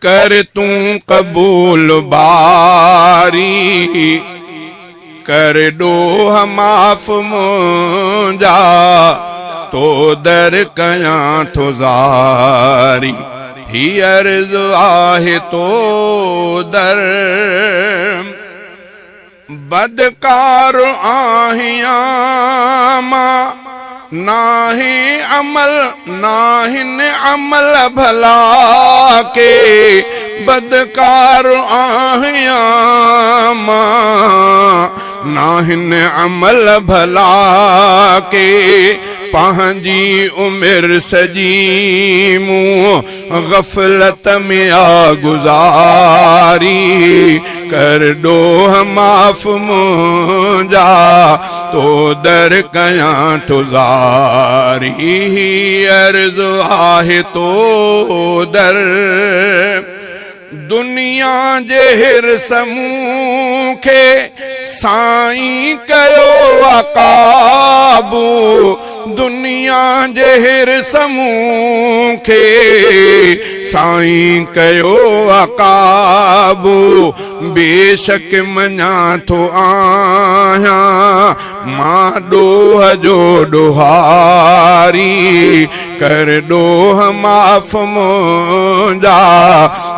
कर तू कबूल बारी, कर डोह माफ मुंजा, तो दर कयां थो ज़ारी। ही अर्ज़ आहे तो दर, बदकार आहियां मां, नाहि अमल नाहिन अमल भला के। बदकार आहियां मां, नाहिन अमल भला के। पंहिंजी उमिर सजी मूं गफलत में आ गुज़ारी। कर डोह माफ मुंजा, तो दर कयां थो ज़ारी। अर्ज़ आहे तो दर, दुनिया जे हिर्स मूंखे साईं कयो आ काबू। दुनिया जे हिर्स मूंखे साईं कयो आ काबू। बेशक मञा थो आहियां मां डोह जो डोहारी। कर डोह माफ मुंजा,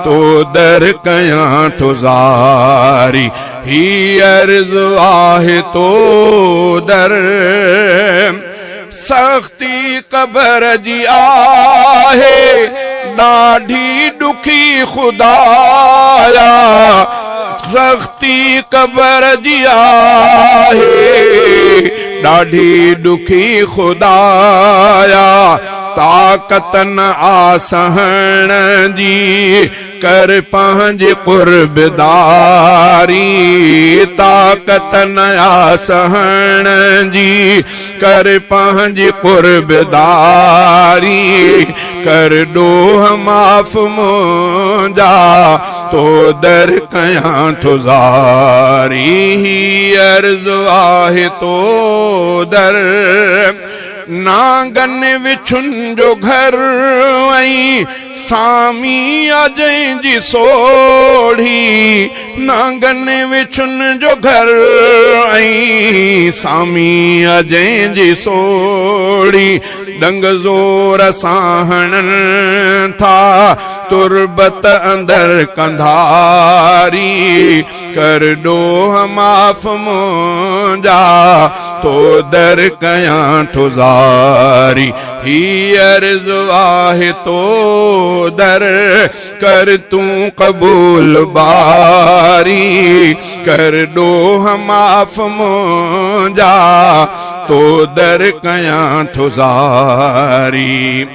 तो दर कयां थो ज़ारी। ही अर्ज़ आहे तो दर, सख्ती क़बर जी आहे, ॾाढी ॾुखी खुदाया। सख्ती क़बर जी आहे, ॾाढी ॾुखी खुदाया। ताक़त न आ सहण जी, कर पंहिंजे क़ुर्बदारी। ताक़त न आ सहण जी, कर पंहिंजे क़ुर्बदारी। कर डोह माफ मुंजा, तो दर कयां थो ज़ारी। अर्ज़ आहे तो दर, नांगन विछुन जो घर वई, सामी अजय जी सोढ़ी। नांगन विछुन जो घर आई, सामी अजय जी सोढ़ी। दंग ज़ोर सां हणन था, तुरबत अंदर कंधारी। कर डोह माफ मुंजा, तो दर कयां थो ज़ारी। ही अर्ज़ आहे तो दर, कर तू कबूल बारी। कर डोह माफ मुंजा, तो दर कयां थो ज़ारी।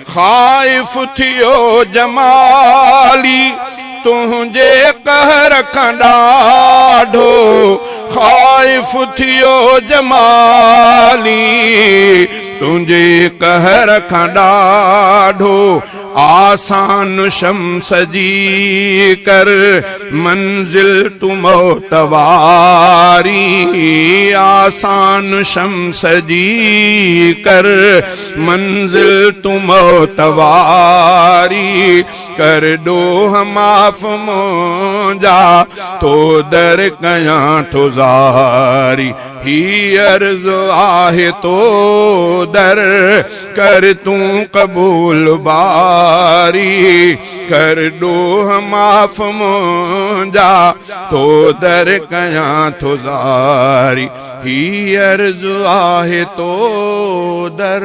ख़ाइफ़ थियो जमाली, तुंहिंजे कहर खां ॾाढो। ख़ाइफ़ थियो जमाली, तुंहिंजे कहर खां ॾाढो। आसान शम्स जी कर मंजिल तू मोतवारी। आसान शम्स जी कर मंजिल तू मोतवारी। कर डोह माफ मुंजा, तो दर कयां थो ज़ारी। ही अर्ज़ आहे तो दर, कर तू कबूल बारी। कर डोह माफ मुंजा, तो दर कयां थो ज़ारी। ही अर्ज़ आहे तो दर।